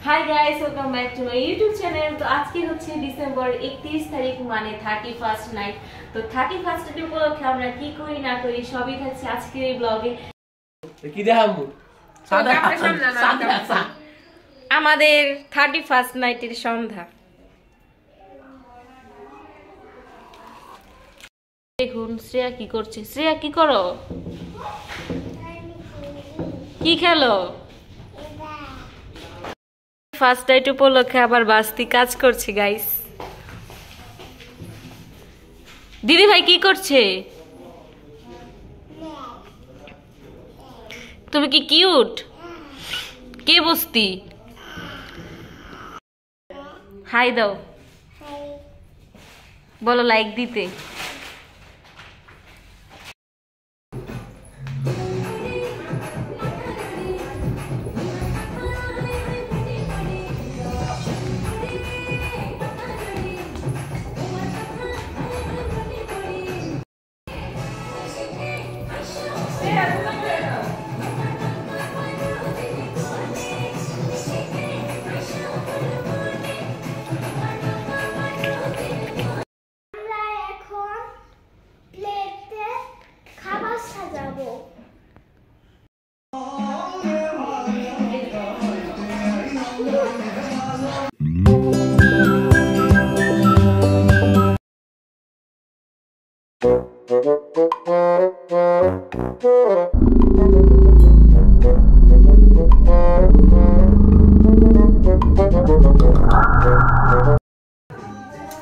Hi guys, welcome back to my YouTube channel. तो आज के হচ্ছে ডিসেম্বর 31 তারিখ মানে 31st নাইট। তো 31st এর উপলক্ষে আমরা কি করি না করি সবই থাকছে আজকের এই ব্লগে। কি দেখাবো? আমাদের 31st নাইটের সন্ধ্যা। দেখুন শ্রেয়া কি করছে। শ্রেয়া কি করো? কি খেলো? ফার্স্ট নাইট উপলক্ষে আবার বাস্তি কাজ করছে গাইস। দিদি ভাই কি করছে? তুমি কি কিউট? কে বস্তি? হাই দাও, বলো লাইক দিতে।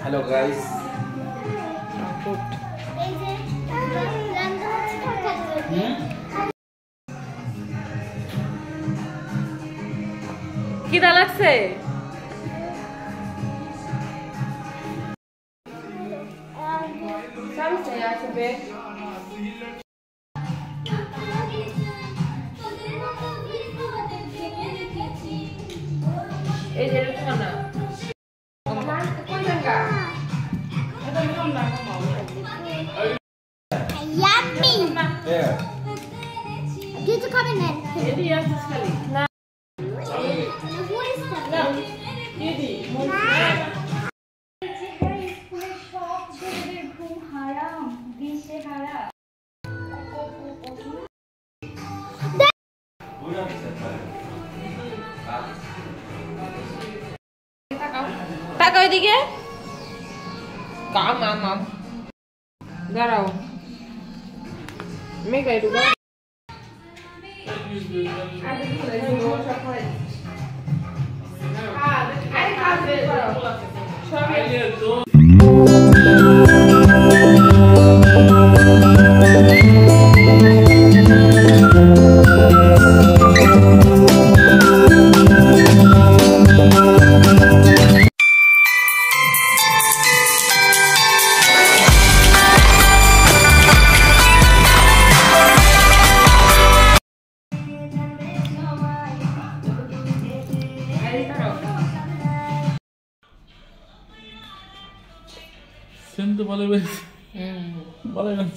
हेलो गाइस, কিদা লাগছে? এই যে এটা না Yummy! yeah. Get to come in then. এদি আছে খালি না What is that? না এদি তাকাও এদিকে। काम आम आम দাঁড়াও মেঘা একটু দাঁড়াও। Sento vale ver. Vale ver.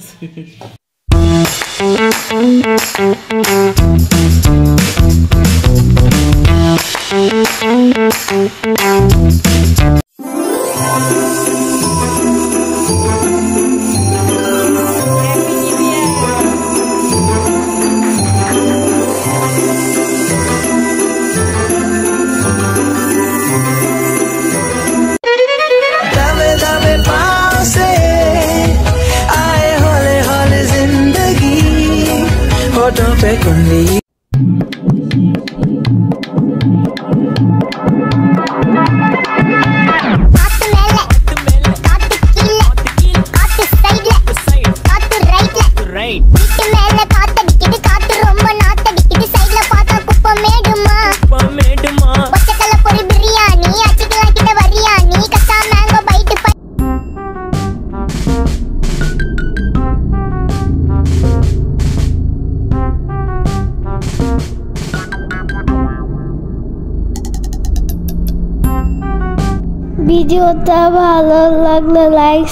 ভিডিওটা ভালো লাগলে লাইক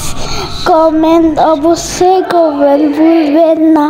কমেন্ট অবশ্যই করবেন, ভুলবেন না।